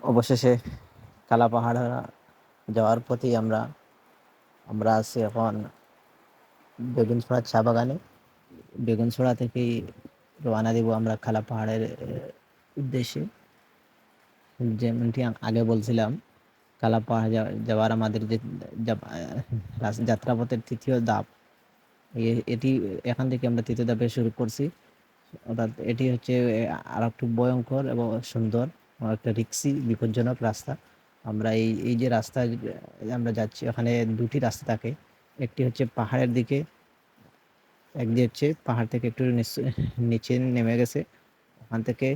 অবশেষে কালা পাহাড় যাওয়ার পথেই আমরা আছি এখন বেগুনছড়া চা বাগানে। বেগুনছড়া থেকেই রওনা দিব আমরা কালা পাহাড়ের উদ্দেশ্যে। যেমনটি আগে বলছিলাম, কালা পাহাড় যাওয়ার আমাদের যে যাত্রাপথের তৃতীয় ধাপ, এটি এখান থেকে আমরা তৃতীয় ধাপে শুরু করছি। অর্থাৎ এটি হচ্ছে আর একটু ভয়ঙ্কর এবং সুন্দর, একটা রিক্সি বিপজ্জনক রাস্তা। আমরা এই যে রাস্তায় আমরা যাচ্ছি, ওখানে দুটি রাস্তা থাকে। একটি হচ্ছে পাহাড়ের দিকে, একটি হচ্ছে পাহাড় থেকে একটু নিচে নেমে গেছে। ওখান থেকে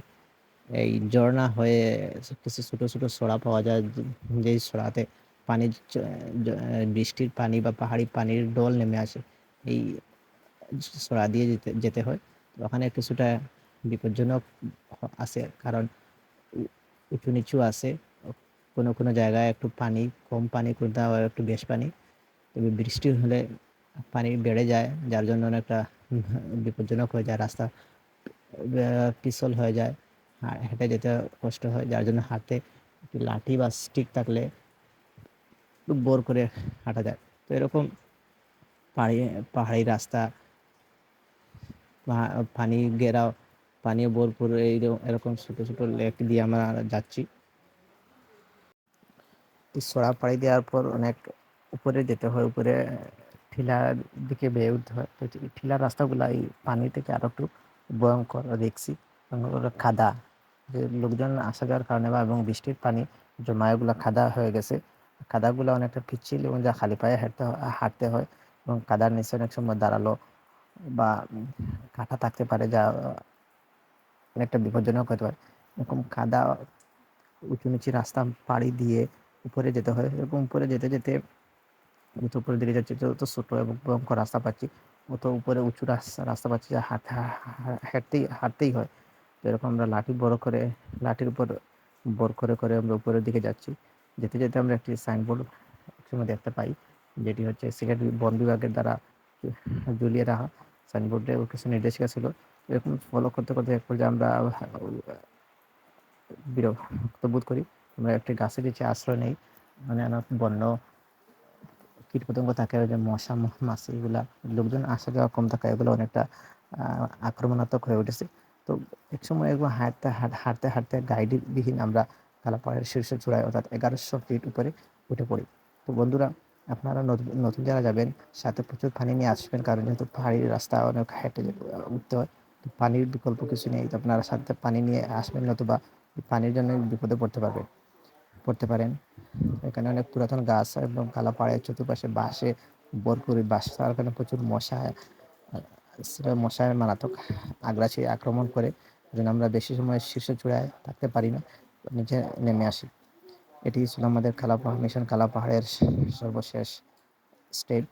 এই ঝর্ণা হয়ে কিছু ছোট ছোট সরা পাওয়া যায়, যেই সরাতে পানি বৃষ্টির পানি বা পাহাড়ি পানির ডল নেমে আসে। এই সরা দিয়ে যেতে হয়। ওখানে কিছুটা বিপজ্জনক আছে, কারণ উঁচু নিচু আছে। কোনো কোনো জায়গায় একটু পানি কম, পানি কোথাও একটু বেশ পানি। তবে বৃষ্টি হলে পানি বেড়ে যায়, যার জন্য অনেকটা বিপজ্জনক হয়ে যায়। রাস্তা পিছল হয়ে যায়, হেঁটে যেতে কষ্ট হয়, যার জন্য হাতে একটু লাঠি বা স্টিক থাকলে একটু বোর করে হাঁটা যায়। তো এরকম পাহাড়ি রাস্তা, পানি ঘেরাও, পানি ভরপুর এরকম ছোট ছোট লেক দিয়ে আমরা যাচ্ছি। সরা পাড়ি দেওয়ার পর অনেক উপরে যেতে হয়, উপরে টিলার দিকে বেয়ে উঠতে হয়। তো টিলার রাস্তাগুলো এই পানি থেকে আরো একটু ভয়ঙ্কর দেখছি। খাদা, যে লোকজন আসা যাওয়ার কারণে বা এবং বৃষ্টির পানি জমা এগুলো খাদা হয়ে গেছে। খাদাগুলো অনেকটা পিচ্ছিল এবং যা খালি পায়ে হাঁটতে হয়, এবং কাদার নিচে অনেক সময় দাঁড়ালো বা কাঁটা থাকতে পারে, যা অনেকটা বিপজ্জনক হতে পারে। এরকম কাদা উঁচু নিচু রাস্তা পাড়ি দিয়ে উপরে যেতে হয়। এরকম উপরে যেতে যেতে যত উপরের দিকে যাচ্ছি, যত ছোট এবং ভয়ঙ্কর রাস্তা পাচ্ছি, অত উপরে উঁচু রাস্তা পাচ্ছি, যা হাঁটতেই হয়। তো এরকম আমরা লাঠির উপর বর করে করে আমরা উপরের দিকে যাচ্ছি। যেতে যেতে আমরা একটি সাইনবোর্ড একসময় দেখতে পাই, যেটি হচ্ছে সিলেট বন বিভাগের দ্বারা ঝুলিয়ে রাখা। সাইনবোর্ডে কিছু নির্দেশিকা ছিল। এরকম ফলো করতে করতে এক পর্যায়ে আমরা বিরক্ত বোধ করি। আমরা একটি গাছের নিচে আশ্রয় নেই। মানে অনেক বন্য কীটপতঙ্গ থাকে, ওই যে মশা মাছি, এগুলা লোকজন আসা যাওয়া কম থাকা, এগুলো অনেকটা আক্রমণাত্মক হয়ে উঠেছে। তো এক সময় এগুলো হাঁটতে হাঁটতে গাইডবিহীন আমরা কালা পাহাড়ের শীর্ষ চূড়ায়, অর্থাৎ 1100 ফিট উপরে উঠে পড়ি। তো বন্ধুরা, আপনারা নতুন যারা যাবেন, সাথে প্রচুর পানি নিয়ে আসবেন, কারণ যেহেতু পাহাড়ি রাস্তা অনেক হেঁটে উঠতে হয়। তো পানির বিকল্প কিছু নেই, তো আপনারা সাথে পানি নিয়ে আসবেন, নতুবা পানির জন্য বিপদে পড়তে পারেন। এখানে অনেক পুরাতন গাছ এবং কালা পাহাড়ের চতুর্পাশে বাঁশে ভরপুর। বাঁশ থাকার কারণে প্রচুর মশায় মারাত্মক আগ্রাসী আক্রমণ করে, যেন আমরা বেশি সময় শীর্ষ চূড়ায় থাকতে পারি না, নিচে নেমে আসি। এটি ছিল আমাদের মিশন কালা পাহাড়ের সর্বশেষ স্টেপ।